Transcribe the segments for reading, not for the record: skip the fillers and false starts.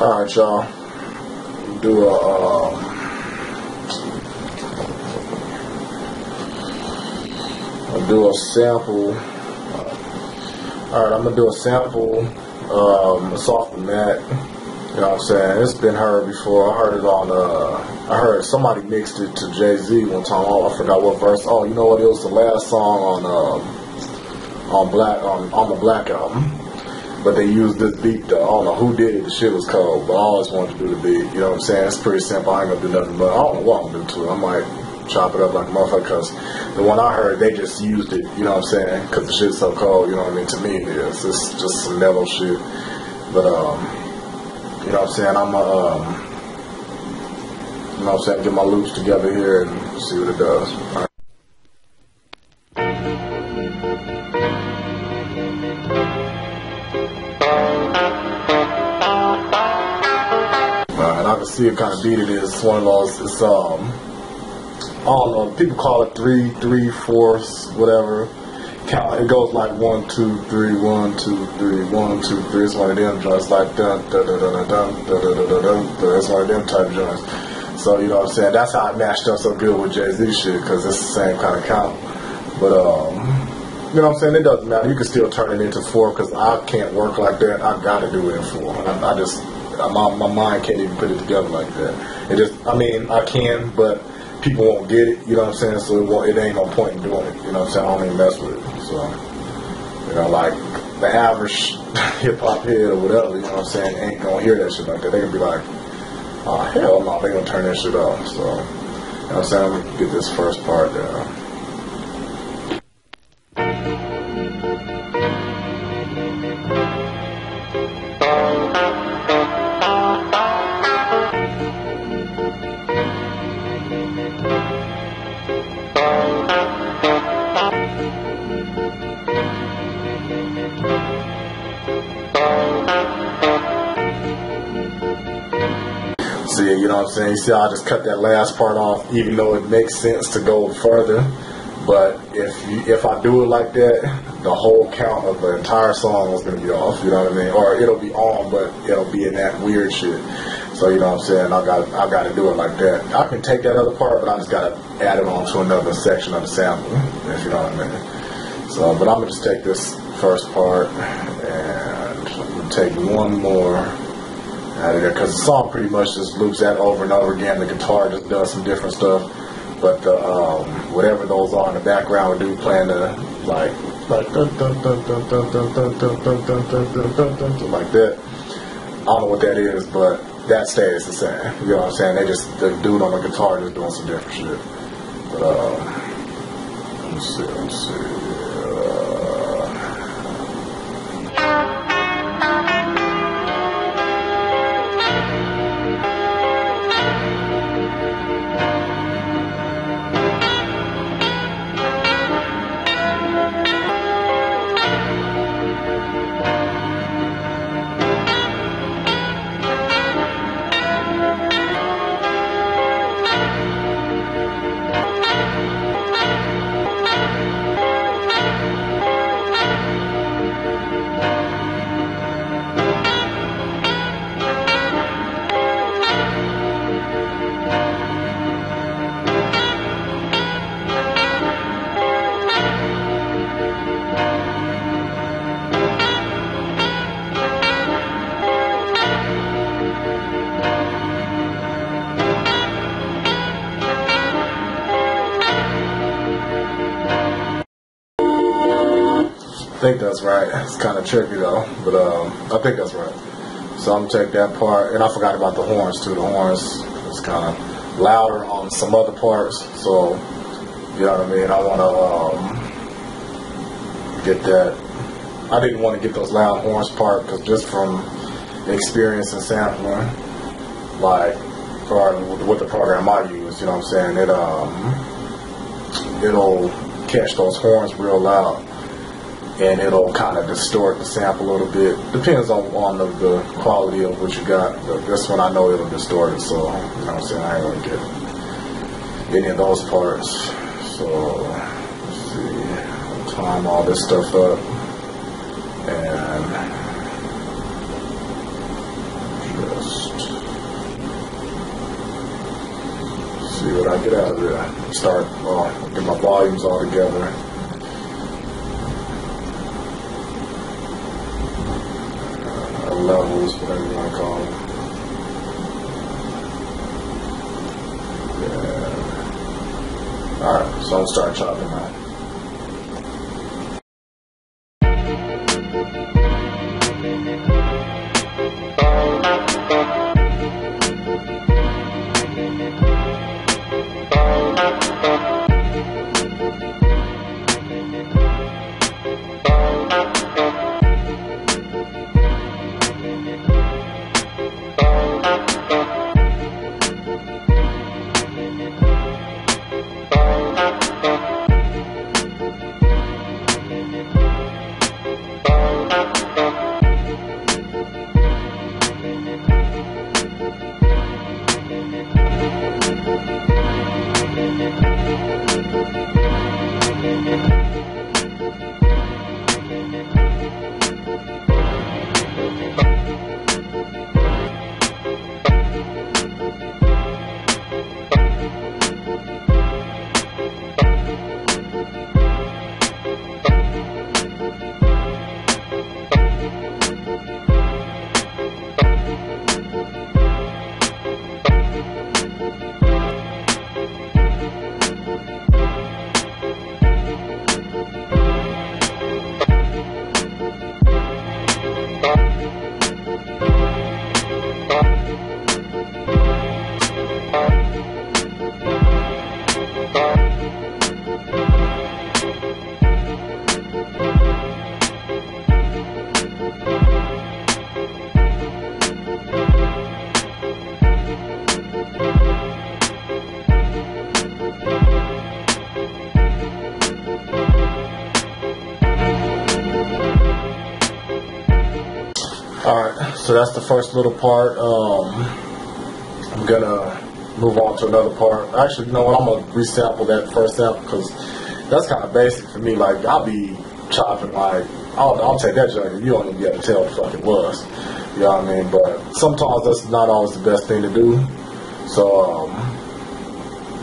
Alright, y'all. Do I'll do a sample. Alright, I'm gonna do a sample. It's off the Mac. You know what I'm saying? It's been heard before. I heard it on. I heard somebody mixed it to Jay-Z one time. Oh, I forgot what verse. Oh, you know what? It was the last song on the Black album. But they used this beat. I don't know who did it. The shit was cold. But I always wanted to do the beat. You know what I'm saying? It's pretty simple. I ain't gonna do nothing. But I don't know what I'm gonna do to it. I might chop it up like a motherfucker. Because the one I heard, they just used it. You know what I'm saying? Because the shit's so cold. You know what I mean? To me, it is. It's just some mellow shit. But you know what I'm saying? I'm you know what I'm saying? Get my loops together here and see what it does. All right. And I can see what kind of beat it is. It's one of those. It's I don't know. People call it 3/4, whatever. Count. It goes like 1 2 3 1 2 3 1 2 3. It's one of them joints like dun dun dun dun dun dun dun dun dun. It's one of them type joints. So you know what I'm saying. That's how it matched up so good with Jay-Z shit because it's the same kind of count. But you know what I'm saying. It doesn't matter. You can still turn it into 4 because I can't work like that. I gotta do it in 4. I just my mind can't even put it together like that. It just. I mean, I can, but people won't get it, you know what I'm saying? So it ain't no point in doing it, you know what I'm saying? I don't even mess with it. So, you know, like the average hip hop head or whatever, you know what I'm saying, ain't gonna hear that shit like that. They gonna be like, oh, hell no, they gonna turn that shit off. So, you know what I'm saying? I'm gonna get this first part down. See, you know what I'm saying? You see how I just cut that last part off, even though it makes sense to go further. But if I do it like that, the whole count of the entire song is going to be off, you know what I mean? Or it'll be on, but it'll be in that weird shit. So, you know what I'm saying? I got to do it like that. I can take that other part, but I just got to add it on to another section of the sample, if you know what I mean. So, but I'm going to just take this first part and I'm going to take one more out of there, because the song pretty much just loops that over and over again. The guitar just does some different stuff, but the whatever those are in the background, we do playing the like dun, dun, dun, dun, dun, dun, dun, dun, dun, dun, dun, dun, dun, like that. I don't know what that is, but that stays the same. You know what I'm saying? They just the dude on the guitar just doing some different shit. But let's see. I think that's right. It's kind of tricky though, but I think that's right. So I'm gonna take that part, and I forgot about the horns too. The horns is kind of louder on some other parts, so you know what I mean. I want to get that. I didn't want to get those loud horns part because just from experience and sampling, like for with the program I use, you know what I'm saying, it'll catch those horns real loud. And it'll kind of distort the sample a little bit. Depends on the quality of what you got. But this one I know it'll distort it, so you know what I'm saying, I ain't gonna get any of those parts. So let's see, time all this stuff up and just Alright, get out of there. Start, get my volumes all together. Levels, whatever you want to call them. Yeah. Alright, so I'm start chopping now. Alright, so that's the first little part. I'm gonna move on to another part. Actually, you know what? I'm gonna resample that first sample because that's kind of basic for me. Like, I'll be chopping, like, I'll take that junk and you don't even be able to tell what the fuck it was. You know what I mean? But sometimes that's not always the best thing to do. So,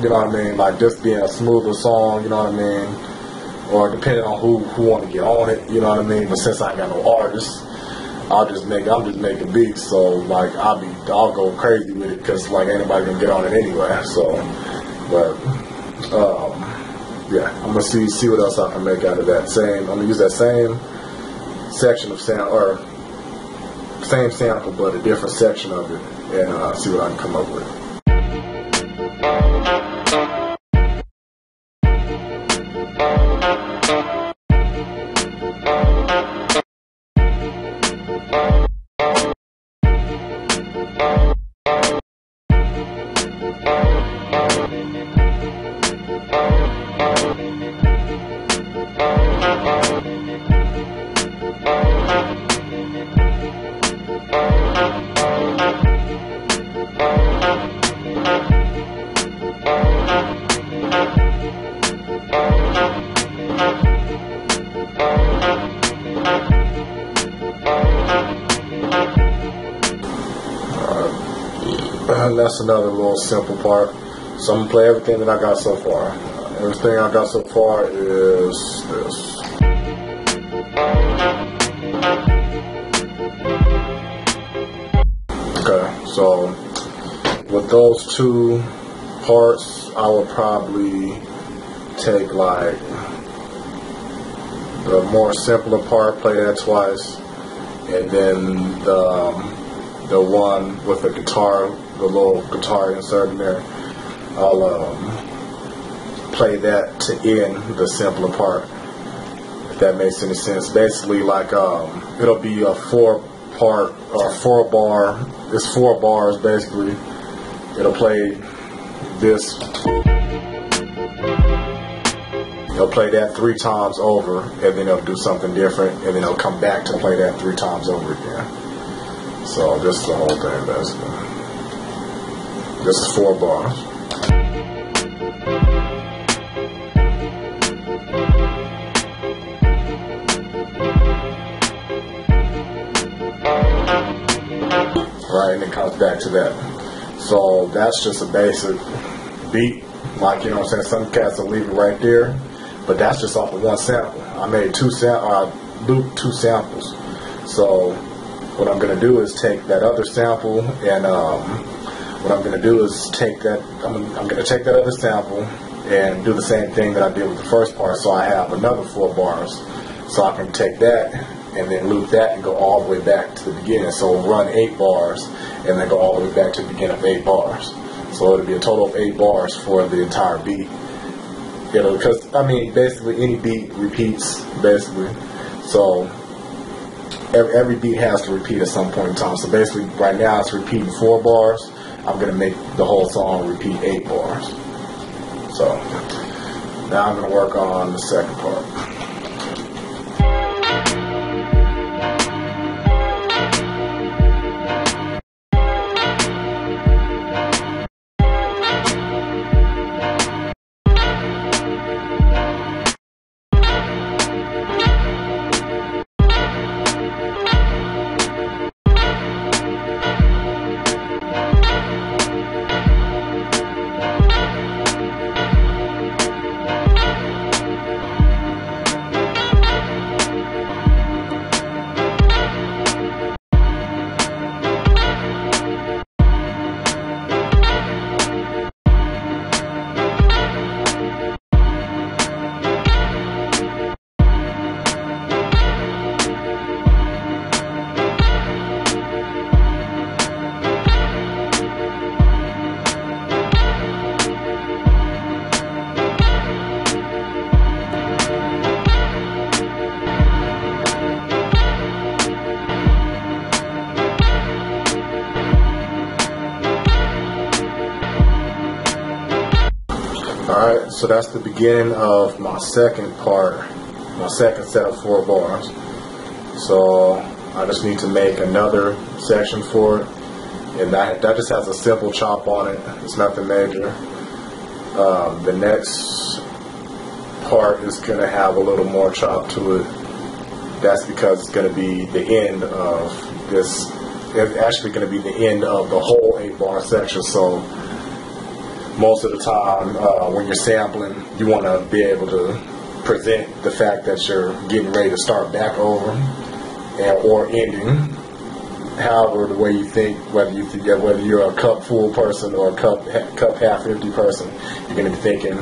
you know what I mean? Like, just being a smoother song, you know what I mean? Or depending on who want to get on it, you know what I mean? But since I ain't got no artists, I'm just making beats, so like I'll go crazy with it because like anybody can get on it anyway. So, but yeah, I'm gonna see what else I can make out of that. I'm gonna use that same section of sound or same sample, but a different section of it, and see what I can come up with. That's another little simple part. So I'm gonna play everything that I got so far. Everything I got so far is this. Okay, so with those two parts, I would probably take like the more simpler part, play that twice, and then the one with the guitar, the little guitar insert in there, I'll play that to end the simpler part, if that makes any sense. Basically, like it'll be a 4-part or 4-bar. It's 4 bars basically. It'll play this. It'll play that 3 times over, and then it'll do something different, and then it'll come back to play that 3 times over again. So this is the whole thing basically. This is 4 bars. Right, and it comes back to that. So that's just a basic beat. Like, you know what I'm saying? Some cats will leave it right there, but that's just off of one sample. I made looped two samples. So what I'm going to do is take that other sample, and what I'm going to do is take that, I'm going to take that other sample and do the same thing that I did with the first part, so I have another 4 bars. So I can take that and then loop that and go all the way back to the beginning. So run 8 bars and then go all the way back to the beginning of 8 bars. So it'll be a total of 8 bars for the entire beat. Because, I mean, basically any beat repeats, basically. So every beat has to repeat at some point in time. So basically right now it's repeating 4 bars. I'm going to make the whole song repeat 8 bars. So now I'm going to work on the second part. Alright, so that's the beginning of my second part, my second set of 4 bars. So I just need to make another section for it, and that just has a simple chop on it. It's nothing major. The next part is going to have a little more chop to it. That's because it's going to be the end of this. It's actually going to be the end of the whole 8-bar section. So most of the time when you're sampling, you want to be able to present the fact that you're getting ready to start back over or ending. However, the way you think, whether you're a cup full person or a cup half empty person, you're going to be thinking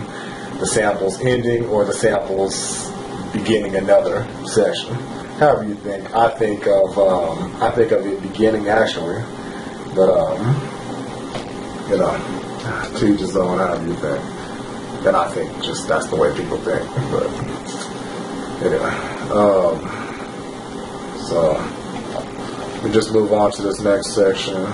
the sample's ending or the sample's beginning another section. However you think. I think of it beginning actually, but you know. To each his own, however you think. And I think just that's the way people think. But anyway, so we just move on to this next section.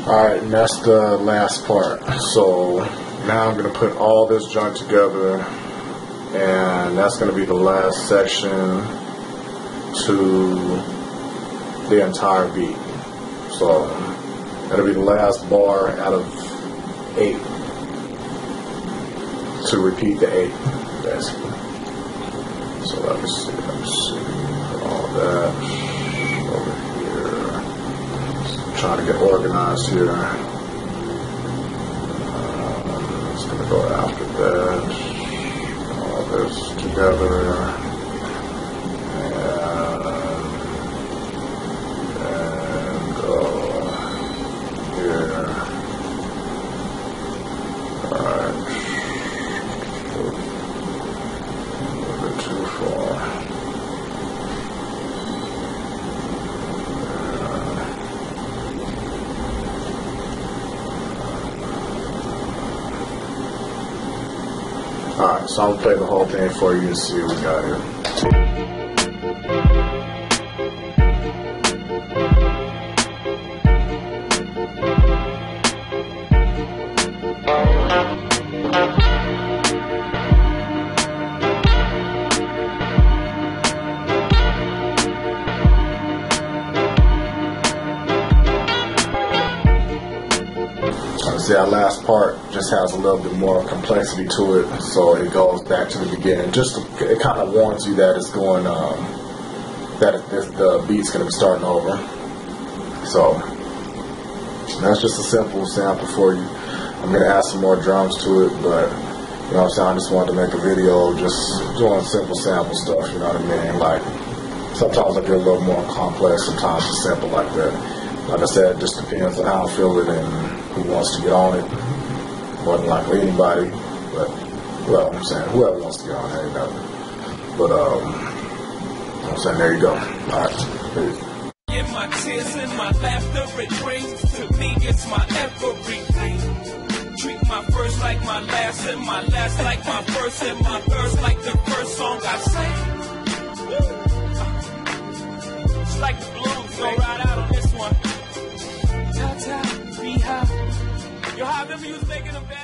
Alright, and that's the last part. So now I'm going to put all this joint together, and that's going to be the last section to the entire beat. So that'll be the last bar out of 8. to repeat the 8, basically. So let me see, all that over here. So I'm trying to get organized here. It's going to go after that. All this together. And go here. Alright. Too far. Alright, so I'm gonna play the whole thing for you and see what we got here. See, that last part just has a little bit more complexity to it, so it goes back to the beginning. It kind of warns you that it's going, the beat's going to be starting over. So that's just a simple sample for you. I'm going to add some more drums to it, but you know what I'm saying, I just wanted to make a video just doing simple sample stuff, you know what I mean? Like, sometimes I get a little more complex, sometimes it's simple like that. Like I said, it just depends on how I feel it and who wants to get on it. More than likely anybody, but well, I'm saying whoever wants to get on it, ain't nothing. But I'm saying there you go. All right, peace. In my tears and my laughter, it brings to me it's my everything. Treat my first like my last, and my last like my first, and my first like the first song I sang. It's like the blues, go right out on this one. Be high. Yo, how them you was making them bad?